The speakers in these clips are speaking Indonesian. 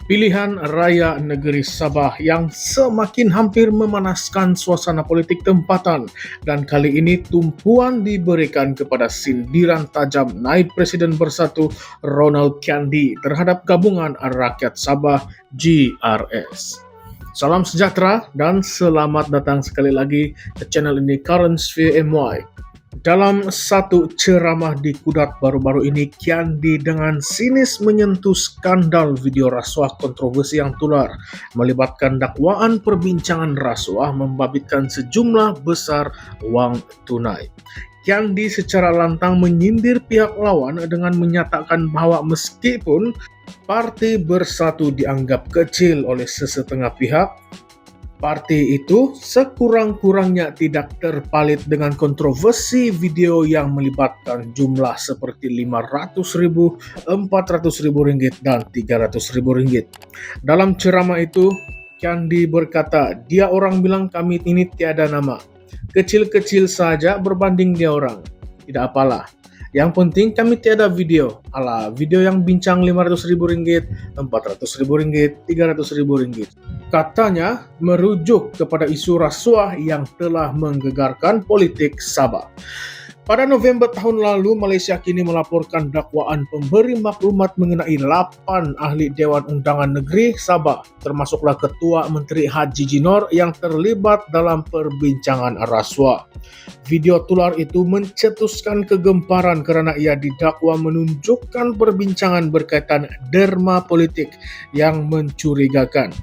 Pilihan raya negeri Sabah yang semakin hampir memanaskan suasana politik tempatan, dan kali ini tumpuan diberikan kepada sindiran tajam naib Presiden Bersatu Ronald Kiandi terhadap Gabungan Rakyat Sabah GRS. Salam sejahtera dan selamat datang sekali lagi ke channel ini Currents VMY. Dalam satu ceramah di Kudat baru-baru ini, Kiandi dengan sinis menyentuh skandal video rasuah kontroversi yang tular, melibatkan dakwaan perbincangan rasuah membabitkan sejumlah besar uang tunai. Kiandi secara lantang menyindir pihak lawan dengan menyatakan bahwa meskipun Partai Bersatu dianggap kecil oleh sesetengah pihak, partai itu sekurang-kurangnya tidak terpalit dengan kontroversi video yang melibatkan jumlah seperti 500.000, 400.000 ringgit, dan 300.000 ringgit. Dalam ceramah itu, Kiandi berkata, dia orang bilang kami ini tiada nama. Kecil-kecil saja berbanding dia orang. Tidak apalah. Yang penting kami tiada video. Alah, video yang bincang 500.000 ringgit, 400.000 ringgit, 300.000 ringgit. Katanya merujuk kepada isu rasuah yang telah menggegarkan politik Sabah. Pada November tahun lalu, Malaysia kini melaporkan dakwaan pemberi maklumat mengenai 8 ahli Dewan Undangan Negeri Sabah, termasuklah Ketua Menteri Haji Jinor yang terlibat dalam perbincangan rasuah. Video tular itu mencetuskan kegemparan karena ia didakwa menunjukkan perbincangan berkaitan derma politik yang mencurigakan.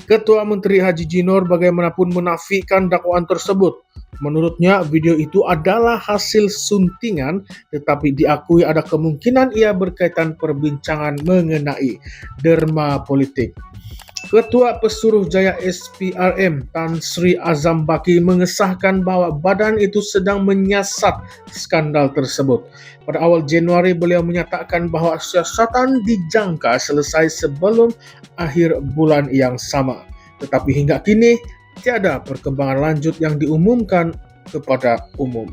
Ketua Menteri Haji Jinor bagaimanapun menafikan dakwaan tersebut. Menurutnya, video itu adalah hasil suntingan, tetapi diakui ada kemungkinan ia berkaitan perbincangan mengenai derma politik. Ketua Pesuruhjaya SPRM Tan Sri Azam Baki mengesahkan bahwa badan itu sedang menyiasat skandal tersebut. Pada awal Januari, beliau menyatakan bahwa siasatan dijangka selesai sebelum akhir bulan yang sama. Tetapi hingga kini, tiada perkembangan lanjut yang diumumkan kepada umum.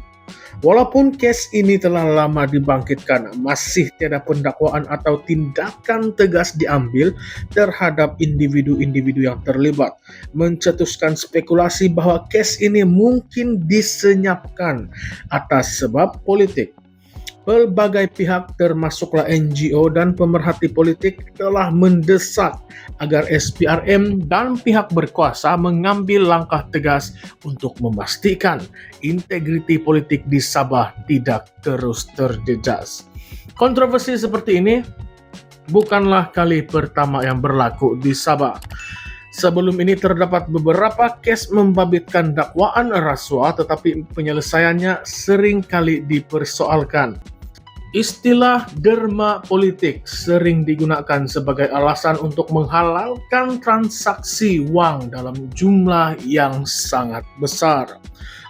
Walaupun kes ini telah lama dibangkitkan, masih tiada pendakwaan atau tindakan tegas diambil terhadap individu-individu yang terlibat, mencetuskan spekulasi bahwa kes ini mungkin disenyapkan atas sebab politik. Pelbagai pihak termasuklah NGO dan pemerhati politik telah mendesak agar SPRM dan pihak berkuasa mengambil langkah tegas untuk memastikan integriti politik di Sabah tidak terus terjejas. Kontroversi seperti ini bukanlah kali pertama yang berlaku di Sabah. Sebelum ini terdapat beberapa kes membabitkan dakwaan rasuah, tetapi penyelesaiannya sering kali dipersoalkan. Istilah derma politik sering digunakan sebagai alasan untuk menghalalkan transaksi wang dalam jumlah yang sangat besar.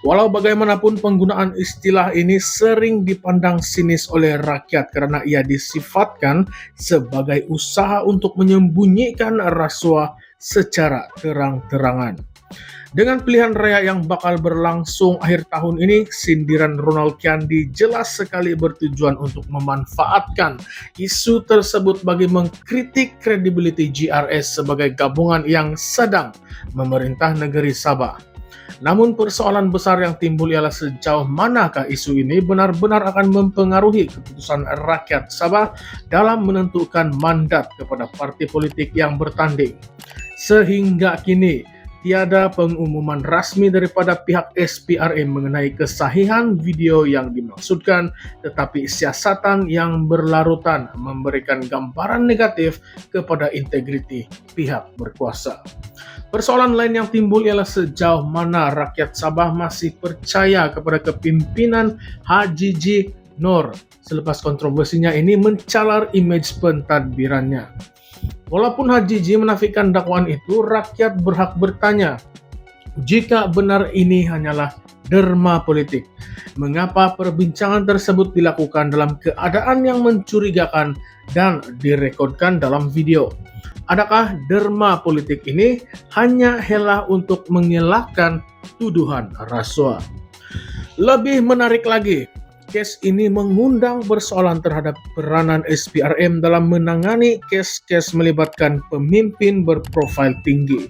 Walau bagaimanapun, penggunaan istilah ini sering dipandang sinis oleh rakyat karena ia disifatkan sebagai usaha untuk menyembunyikan rasuah secara terang-terangan. Dengan pilihan raya yang bakal berlangsung akhir tahun ini, sindiran Ronald Kiandi jelas sekali bertujuan untuk memanfaatkan isu tersebut bagi mengkritik kredibiliti GRS sebagai gabungan yang sedang memerintah negeri Sabah. Namun persoalan besar yang timbul ialah sejauh manakah isu ini benar-benar akan mempengaruhi keputusan rakyat Sabah dalam menentukan mandat kepada parti politik yang bertanding. Sehingga kini, tiada pengumuman rasmi daripada pihak SPRM mengenai kesahihan video yang dimaksudkan, tetapi siasatan yang berlarutan memberikan gambaran negatif kepada integriti pihak berkuasa. Persoalan lain yang timbul ialah sejauh mana rakyat Sabah masih percaya kepada kepimpinan Haji Jinor selepas kontroversinya ini mencalar imej pentadbirannya. Walaupun Haji Ji menafikan dakwaan itu, rakyat berhak bertanya, jika benar ini hanyalah derma politik, mengapa perbincangan tersebut dilakukan dalam keadaan yang mencurigakan dan direkodkan dalam video? Adakah derma politik ini hanya helah untuk mengelakkan tuduhan rasuah? Lebih menarik lagi, Kes ini mengundang persoalan terhadap peranan SPRM dalam menangani kes-kes melibatkan pemimpin berprofil tinggi.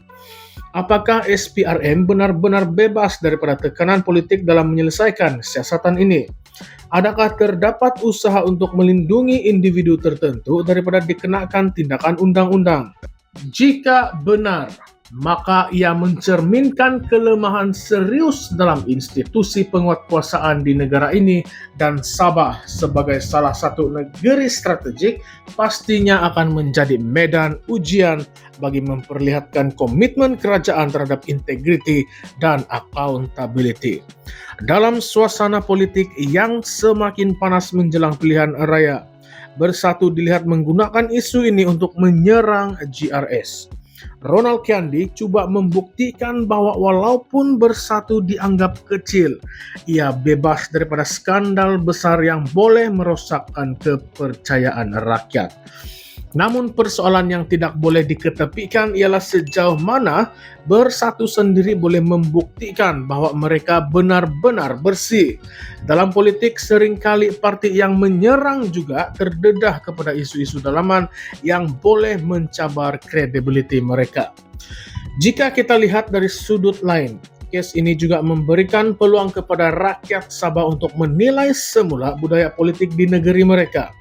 Apakah SPRM benar-benar bebas daripada tekanan politik dalam menyelesaikan siasatan ini? Adakah terdapat usaha untuk melindungi individu tertentu daripada dikenakan tindakan undang-undang? Jika benar, maka ia mencerminkan kelemahan serius dalam institusi penguatkuasaan di negara ini, dan Sabah sebagai salah satu negeri strategik pastinya akan menjadi medan ujian bagi memperlihatkan komitmen kerajaan terhadap integriti dan accountability. Dalam suasana politik yang semakin panas menjelang pilihan raya, Bersatu dilihat menggunakan isu ini untuk menyerang GRS. Ronald Kiandi coba membuktikan bahwa walaupun Bersatu dianggap kecil, ia bebas daripada skandal besar yang boleh merosakkan kepercayaan rakyat. Namun persoalan yang tidak boleh diketepikan ialah sejauh mana Bersatu sendiri boleh membuktikan bahwa mereka benar-benar bersih. Dalam politik seringkali parti yang menyerang juga terdedah kepada isu-isu dalaman yang boleh mencabar kredibiliti mereka. Jika kita lihat dari sudut lain, kes ini juga memberikan peluang kepada rakyat Sabah untuk menilai semula budaya politik di negeri mereka.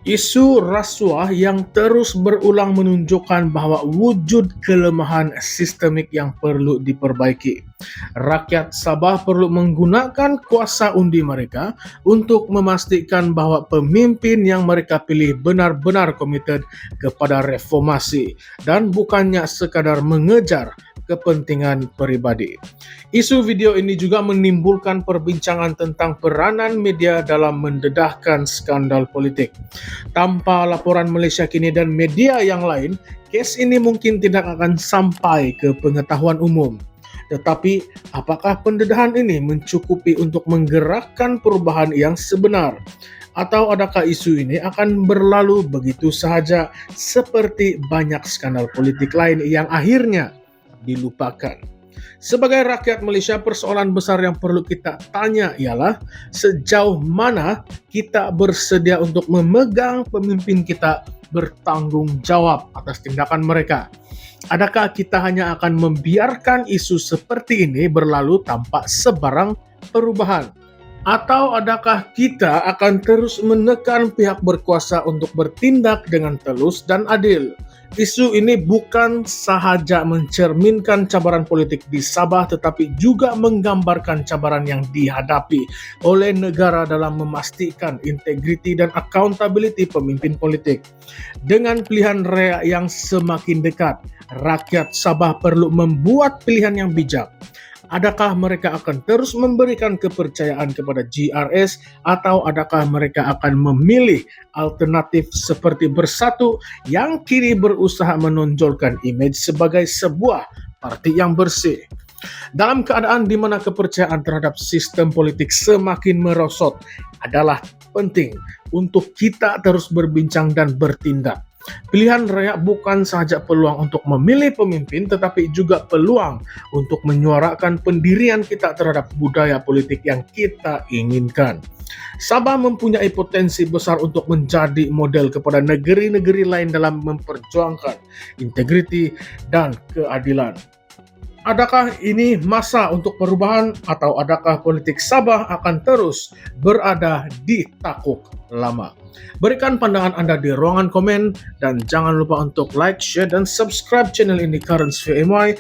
Isu rasuah yang terus berulang menunjukkan bahwa wujud kelemahan sistemik yang perlu diperbaiki. Rakyat Sabah perlu menggunakan kuasa undi mereka untuk memastikan bahwa pemimpin yang mereka pilih benar-benar komited kepada reformasi dan bukannya sekadar mengejar kepentingan pribadi. Isu video ini juga menimbulkan perbincangan tentang peranan media dalam mendedahkan skandal politik. Tanpa laporan Malaysia Kini dan media yang lain, kes ini mungkin tidak akan sampai ke pengetahuan umum. Tetapi, apakah pendedahan ini mencukupi untuk menggerakkan perubahan yang sebenar? Atau adakah isu ini akan berlalu begitu sahaja seperti banyak skandal politik lain yang akhirnya dilupakan? Sebagai rakyat Malaysia, persoalan besar yang perlu kita tanya ialah sejauh mana kita bersedia untuk memegang pemimpin kita bertanggung jawab atas tindakan mereka. Adakah kita hanya akan membiarkan isu seperti ini berlalu tanpa sebarang perubahan? Atau adakah kita akan terus menekan pihak berkuasa untuk bertindak dengan telus dan adil? Isu ini bukan sahaja mencerminkan cabaran politik di Sabah, tetapi juga menggambarkan cabaran yang dihadapi oleh negara dalam memastikan integriti dan accountability pemimpin politik. Dengan pilihan raya yang semakin dekat, rakyat Sabah perlu membuat pilihan yang bijak. Adakah mereka akan terus memberikan kepercayaan kepada GRS atau adakah mereka akan memilih alternatif seperti Bersatu yang kini berusaha menonjolkan imej sebagai sebuah parti yang bersih? Dalam keadaan di mana kepercayaan terhadap sistem politik semakin merosot, adalah penting untuk kita terus berbincang dan bertindak. Pilihan raya bukan sahaja peluang untuk memilih pemimpin, tetapi juga peluang untuk menyuarakan pendirian kita terhadap budaya politik yang kita inginkan. Sabah mempunyai potensi besar untuk menjadi model kepada negeri-negeri lain dalam memperjuangkan integriti dan keadilan. Adakah ini masa untuk perubahan atau adakah politik Sabah akan terus berada di takuk lama? Berikan pandangan Anda di ruangan komen dan jangan lupa untuk like, share, dan subscribe channel ini Currents VMY.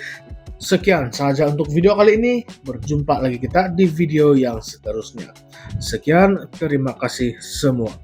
Sekian sahaja untuk video kali ini. Berjumpa lagi kita di video yang seterusnya. Sekian, terima kasih semua.